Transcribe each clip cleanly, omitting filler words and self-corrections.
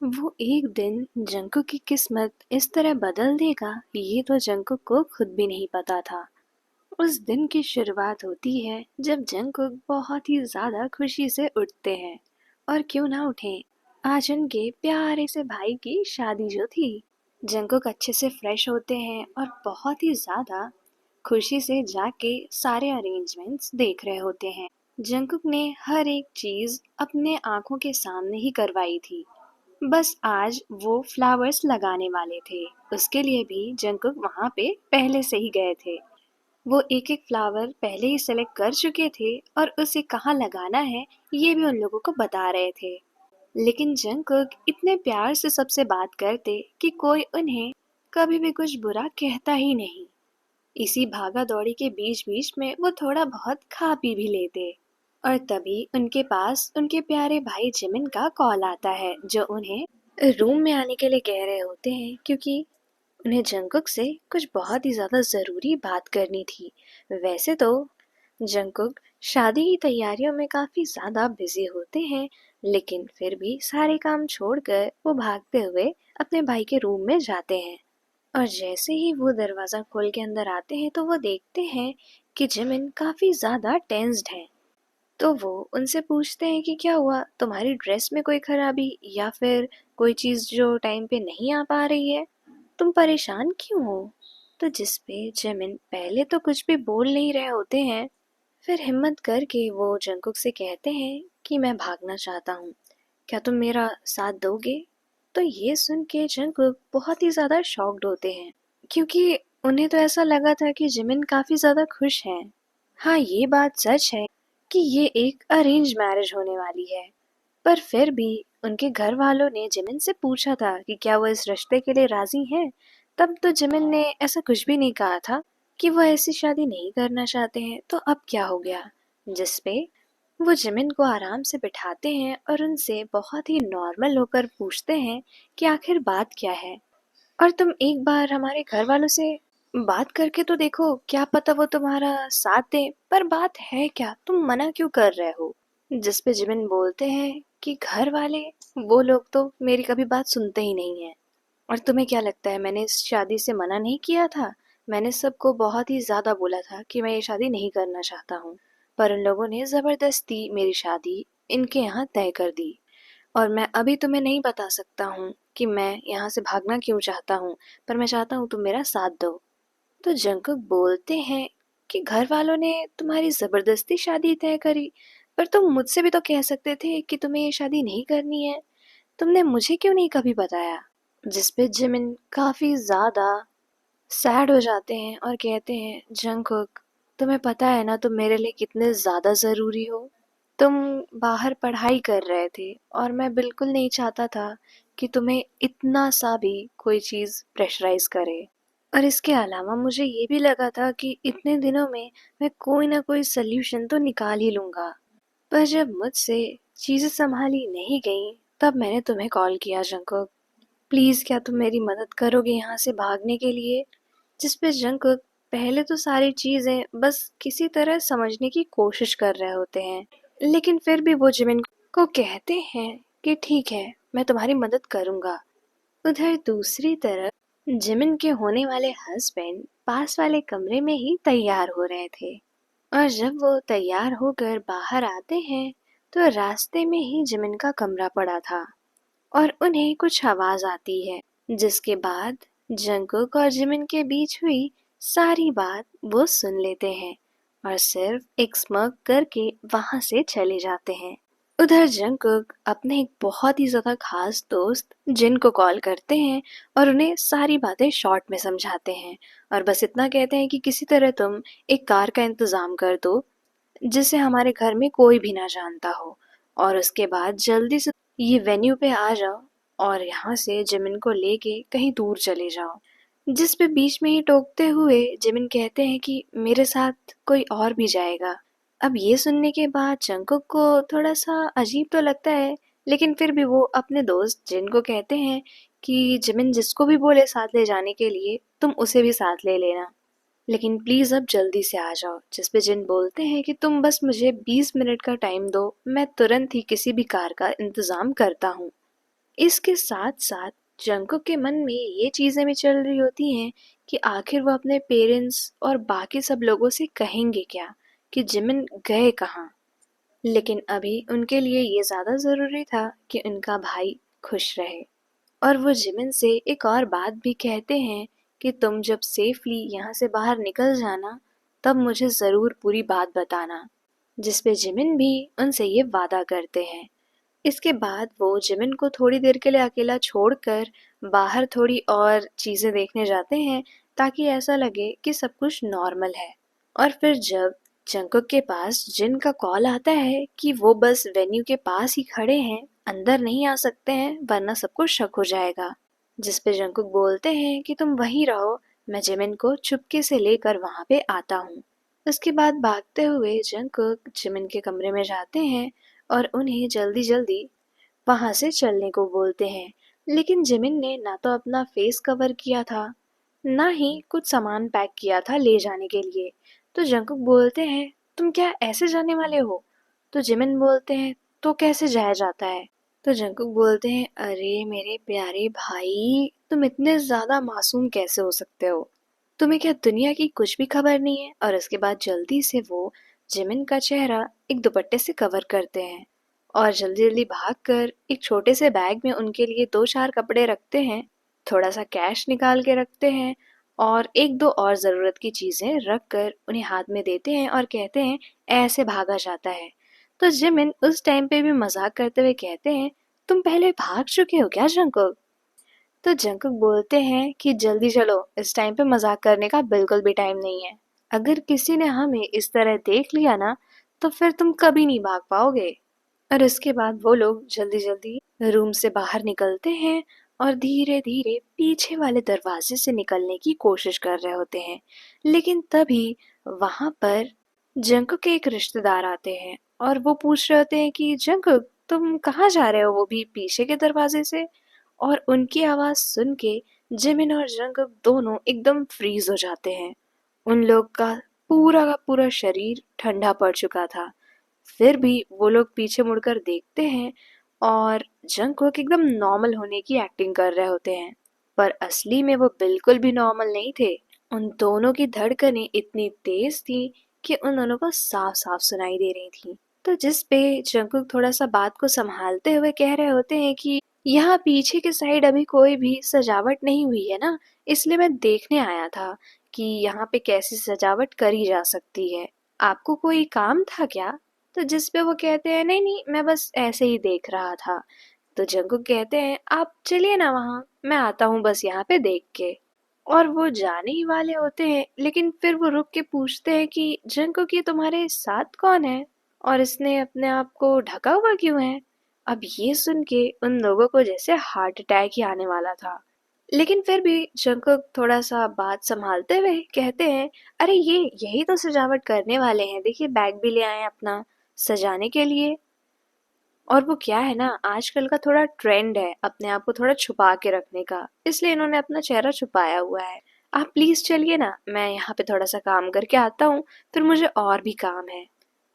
वो एक दिन जंकुक की किस्मत इस तरह बदल देगा ये तो जंकुक को खुद भी नहीं पता था। उस दिन की शुरुआत होती है जब जंकुक बहुत ही ज्यादा खुशी से उठते हैं। और क्यों ना उठें, आज उनके प्यारे से भाई की शादी जो थी। जंकुक अच्छे से फ्रेश होते हैं और बहुत ही ज्यादा खुशी से जाके सारे अरेंजमेंट्स देख रहे होते हैं। जंकुक ने हर एक चीज अपने आंखों के सामने ही करवाई थी। बस आज वो फ्लावर्स लगाने वाले थे। उसके लिए भी जंकुक वहाँ पे पहले से ही गए थे। वो एक-एक फ्लावर पहले ही सेलेक्ट कर चुके थे और उसे कहाँ लगाना है ये भी उन लोगों को बता रहे थे। लेकिन जंकुक इतने प्यार से सबसे बात करते कि कोई उन्हें कभी भी कुछ बुरा कहता ही नहीं। इसी भागा दौड़ी के बीच बीच में वो थोड़ा बहुत खा पी भी लेते। और तभी उनके पास उनके प्यारे भाई जिमिन का कॉल आता है जो उन्हें रूम में आने के लिए कह रहे होते हैं क्योंकि उन्हें जंकुक से कुछ बहुत ही ज्यादा जरूरी बात करनी थी। वैसे तो जंकुक शादी की तैयारियों में काफी ज्यादा बिजी होते हैं, लेकिन फिर भी सारे काम छोड़कर वो भागते हुए अपने भाई के रूम में जाते हैं। और जैसे ही वो दरवाजा खोल के अंदर आते हैं तो वो देखते हैं कि जिमिन काफी ज्यादा टेंस्ड है। तो वो उनसे पूछते हैं कि क्या हुआ, तुम्हारी ड्रेस में कोई खराबी या फिर कोई चीज जो टाइम पे नहीं आ पा रही है, तुम परेशान क्यों हो? तो जिस पे जिमिन पहले तो कुछ भी बोल नहीं रहे होते हैं, फिर हिम्मत करके वो जंकुक से कहते हैं कि मैं भागना चाहता हूँ, क्या तुम मेरा साथ दोगे? तो ये सुन के जंकुक बहुत ही ज्यादा शॉक्ड होते हैं क्योंकि उन्हें तो ऐसा लगा था कि जिमिन काफी ज्यादा खुश हैं। हाँ, ये बात सच है कि ये एक अरेंज मैरिज होने वाली है, पर फिर भी उनके घर वालों ने जिमिन से पूछा था कि क्या वो इस रिश्ते के लिए राजी हैं। तब तो जिमिन ने ऐसा कुछ भी नहीं कहा था कि वो ऐसी शादी नहीं करना चाहते हैं। तो अब क्या हो गया, जिसपे वो जिमिन को आराम से बिठाते हैं और उनसे बहुत ही नॉर्मल होकर पूछते हैं कि आखिर बात क्या है। और तुम एक बार हमारे घर वालों से बात करके तो देखो, क्या पता वो तुम्हारा साथ दे, पर बात है क्या, तुम मना क्यों कर रहे हो? जिस पे जिमिन बोलते हैं कि घर वाले, वो लोग तो मेरी कभी बात सुनते ही नहीं है। और तुम्हें क्या लगता है मैंने इस शादी से मना नहीं किया था? मैंने सबको बहुत ही ज्यादा बोला था कि मैं ये शादी नहीं करना चाहता हूँ, पर उन लोगों ने जबरदस्ती मेरी शादी इनके यहाँ तय कर दी। और मैं अभी तुम्हें नहीं बता सकता हूँ कि मैं यहाँ से भागना क्यों चाहता हूँ, पर मैं चाहता हूँ तुम मेरा साथ दो। तो जंकुक बोलते हैं कि घर वालों ने तुम्हारी जबरदस्ती शादी तय करी, पर तुम मुझसे भी तो कह सकते थे कि तुम्हें ये शादी नहीं करनी है। तुमने मुझे क्यों नहीं कभी बताया? जिस पे जिमिन काफी ज्यादा सैड हो जाते हैं और कहते हैं, जंकुक, तुम्हें पता है ना तुम मेरे लिए कितने ज्यादा जरूरी हो। तुम बाहर पढ़ाई कर रहे थे और मैं बिल्कुल नहीं चाहता था कि तुम्हें इतना सा भी कोई चीज प्रेशराइज करे। और इसके अलावा मुझे ये भी लगा था कि इतने दिनों में मैं कोई ना कोई सल्यूशन तो निकाल ही लूंगा, पर जब मुझसे चीजें संभाली नहीं गई तब मैंने तुम्हें कॉल किया। जंकुक, प्लीज क्या तुम मेरी मदद करोगे यहाँ से भागने के लिए? जिस पे जंकुक पहले तो सारी चीजें बस किसी तरह समझने की कोशिश कर रहे होते हैं, लेकिन फिर भी वो जिमिन को कहते हैं कि ठीक है, मैं तुम्हारी मदद करूंगा। उधर दूसरी तरफ जिमिन के होने वाले हस्बैंड पास वाले कमरे में ही तैयार हो रहे थे। और जब वो तैयार होकर बाहर आते हैं तो रास्ते में ही जिमिन का कमरा पड़ा था और उन्हें कुछ आवाज आती है, जिसके बाद जंकुक और जिमिन के बीच हुई सारी बात वो सुन लेते हैं और सिर्फ एक स्mirk करके वहां से चले जाते हैं। उधर जंकुक अपने एक बहुत ही ज्यादा खास दोस्त जिन को कॉल करते हैं और उन्हें सारी बातें शॉर्ट में समझाते हैं और बस इतना कहते हैं कि किसी तरह तुम एक कार का इंतजाम कर दो जिसे हमारे घर में कोई भी ना जानता हो, और उसके बाद जल्दी से ये वेन्यू पे आ जाओ और यहाँ से जिमिन को लेके कहीं दूर चले जाओ। जिस पे बीच में ही टोकते हुए जिमिन कहते हैं कि मेरे साथ कोई और भी जाएगा। अब ये सुनने के बाद जंकुक को थोड़ा सा अजीब तो लगता है, लेकिन फिर भी वो अपने दोस्त जिन को कहते हैं कि जिमिन जिसको भी बोले साथ ले जाने के लिए तुम उसे भी साथ ले लेना, लेकिन प्लीज अब जल्दी से आ जाओ। जिस पे जिन बोलते हैं कि तुम बस मुझे 20 मिनट का टाइम दो, मैं तुरंत ही किसी भी कार का इंतजाम करता हूँ। इसके साथ-साथ जंगकुक के मन में ये चीज़ें भी चल रही होती हैं कि आखिर वो अपने पेरेंट्स और बाकी सब लोगों से कहेंगे क्या कि जिमिन गए कहाँ? लेकिन अभी उनके लिए ये ज़्यादा ज़रूरी था कि उनका भाई खुश रहे। और वो जिमिन से एक और बात भी कहते हैं कि तुम जब सेफली यहाँ से बाहर निकल जाना, तब मुझे ज़रूर पूरी बात बताना। जिस पे जिमिन भी उनसे ये वादा करते हैं। इसके बाद वो जिमिन को थोड़ी देर के लिए अकेला छोड़कर बाहर थोड़ी और चीज़ें देखने जाते हैं ताकि ऐसा लगे कि सब कुछ नॉर्मल है। और फिर जब जंकुक के पास जिन का कॉल आता है कि वो बस वेन्यू के पास ही खड़े हैं, अंदर नहीं आ सकते हैं वरना सबको शक हो जाएगा। जिस पे जंकुक बोलते हैं कि तुम वहीं रहो, मैं जिमिन को चुपके से लेकर वहां पे आता हूँ। उसके बाद भागते हुए जंकुक जिमिन के कमरे में जाते हैं और उन्हें जल्दी जल्दी वहां से चलने को बोलते हैं। लेकिन जिमिन ने ना तो अपना फेस कवर किया था, ना ही कुछ सामान पैक किया था ले जाने के लिए। तो जंकुक बोलते हैं, तुम क्या ऐसे जाने वाले हो? तो जिमिन बोलते हैं, तो कैसे जाया जाता है? तो जंकुक बोलते हैं, अरे मेरे प्यारे भाई, तुम इतने ज्यादा मासूम कैसे हो सकते हो? तुम्हें क्या दुनिया की कुछ भी खबर नहीं है? और उसके बाद जल्दी से वो जिमिन का चेहरा एक दुपट्टे से कवर करते हैं और जल्दी जल्दी भागकर एक छोटे से बैग में उनके लिए दो चार कपड़े रखते हैं, थोड़ा सा कैश निकाल के रखते हैं और एक दो और जरूरत की चीजें रख कर उन्हें हाथ में देते हैं और कहते हैं ऐसे भागा जाता है। तो जिमिन उस टाइम पे भी मजाक करते हुए कहते हैं, तुम पहले भाग चुके हो क्या जंकुक? तो जंकुक बोलते हैं कि जल्दी चलो, इस टाइम पे मजाक करने का बिल्कुल भी टाइम नहीं है। अगर किसी ने हमें इस तरह देख लिया ना, तो फिर तुम कभी नहीं भाग पाओगे। और उसके बाद वो लोग जल्दी जल्दी रूम से बाहर निकलते हैं और धीरे धीरे पीछे वाले दरवाजे से निकलने की कोशिश कर रहे होते हैं। लेकिन तभी वहां पर जंकुक के एक रिश्तेदार आते हैं और वो पूछ रहे होते हैं कि जंकुक, तुम कहाँ जा रहे हो, वो भी पीछे के दरवाजे से? और उनकी आवाज सुन के जिमिन और जंगकुक दोनों एकदम फ्रीज हो जाते हैं। उन लोग का पूरा शरीर ठंडा पड़ चुका था। फिर भी वो लोग पीछे मुड़कर देखते हैं और जंगकुक एकदम नॉर्मल होने की एक्टिंग कर रहे होते हैं, पर असली में वो बिल्कुल भी नॉर्मल नहीं थे। उन दोनों की धड़कनें इतनी तेज थी कि उन दोनों को साफ साफ सुनाई दे रही थी। तो जिस पे जंगकुक थोड़ा सा बात को संभालते हुए कह रहे होते हैं कि यहाँ पीछे के साइड अभी कोई भी सजावट नहीं हुई है ना, इसलिए मैं देखने आया था कि यहाँ पे कैसी सजावट करी जा सकती है। आपको कोई काम था क्या? तो जिस पे वो कहते हैं, नहीं नहीं, मैं बस ऐसे ही देख रहा था। तो जंकुक कहते हैं, आप चलिए ना वहाँ, मैं आता हूँ बस यहाँ पे देख के। और वो जाने ही वाले होते हैं, लेकिन फिर वो रुक के पूछते हैं कि जंकुक, ये तुम्हारे साथ कौन है और इसने अपने आप को ढका हुआ क्यों है? अब ये सुन के उन लोगों को जैसे हार्ट अटैक ही आने वाला था। लेकिन फिर भी जंकुक थोड़ा सा बात संभालते हुए कहते हैं, अरे ये यही तो सजावट करने वाले हैं, देखिए बैग भी ले आए हैं अपना सजाने के लिए। और वो क्या है ना, आजकल का थोड़ा ट्रेंड है अपने आप को थोड़ा छुपा के रखने का, इसलिए इन्होंने अपना चेहरा छुपाया हुआ है। आप प्लीज चलिए ना, मैं यहाँ पे थोड़ा सा काम करके आता हूँ, फिर मुझे और भी काम है।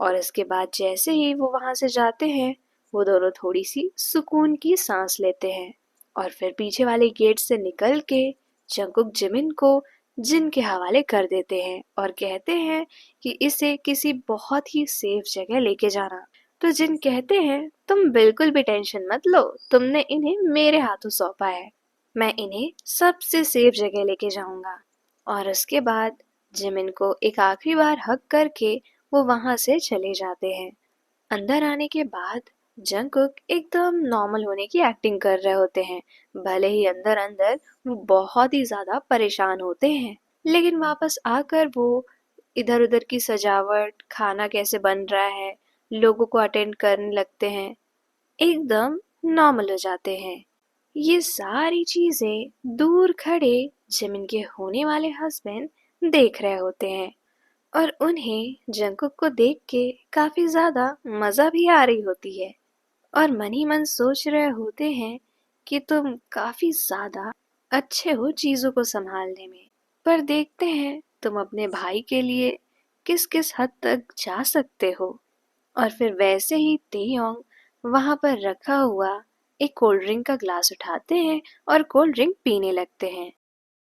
और इसके बाद जैसे ही वो वहां से जाते हैं, वो दोनों थोड़ी सी सुकून की सांस लेते हैं और फिर पीछे वाले गेट से निकल के जंकुक जिमिन को जिन के हवाले कर देते हैं और कहते हैं कि इसे किसी बहुत ही सेफ जगह लेके जाना। तो जिन कहते हैं, तुम बिल्कुल भी टेंशन मत लो, तुमने इन्हें मेरे हाथों सौंपा है, मैं इन्हें सबसे सेफ जगह लेके जाऊंगा। और उसके बाद जिमिन को एक आखिरी बार हक करके वो वहां से चले जाते हैं। अंदर आने के बाद जंकुक एकदम नॉर्मल होने की एक्टिंग कर रहे होते हैं, भले ही अंदर अंदर वो बहुत ही ज्यादा परेशान होते हैं। लेकिन वापस आकर वो इधर उधर की सजावट, खाना कैसे बन रहा है, लोगों को अटेंड करने लगते हैं, एकदम नॉर्मल हो जाते हैं। ये सारी चीजें दूर खड़े जिमिन के होने वाले हस्बैंड देख रहे होते हैं और उन्हें जंकुक को देख के काफी ज्यादा मजा भी आ रही होती है और मन ही मन सोच रहे होते हैं कि तुम काफी ज्यादा अच्छे हो चीजों को संभालने में, पर देखते हैं तुम अपने भाई के लिए किस किस हद तक जा सकते हो। और फिर वैसे ही तेयोंग वहां पर रखा हुआ एक कोल्ड ड्रिंक का ग्लास उठाते हैं और कोल्ड ड्रिंक पीने लगते हैं।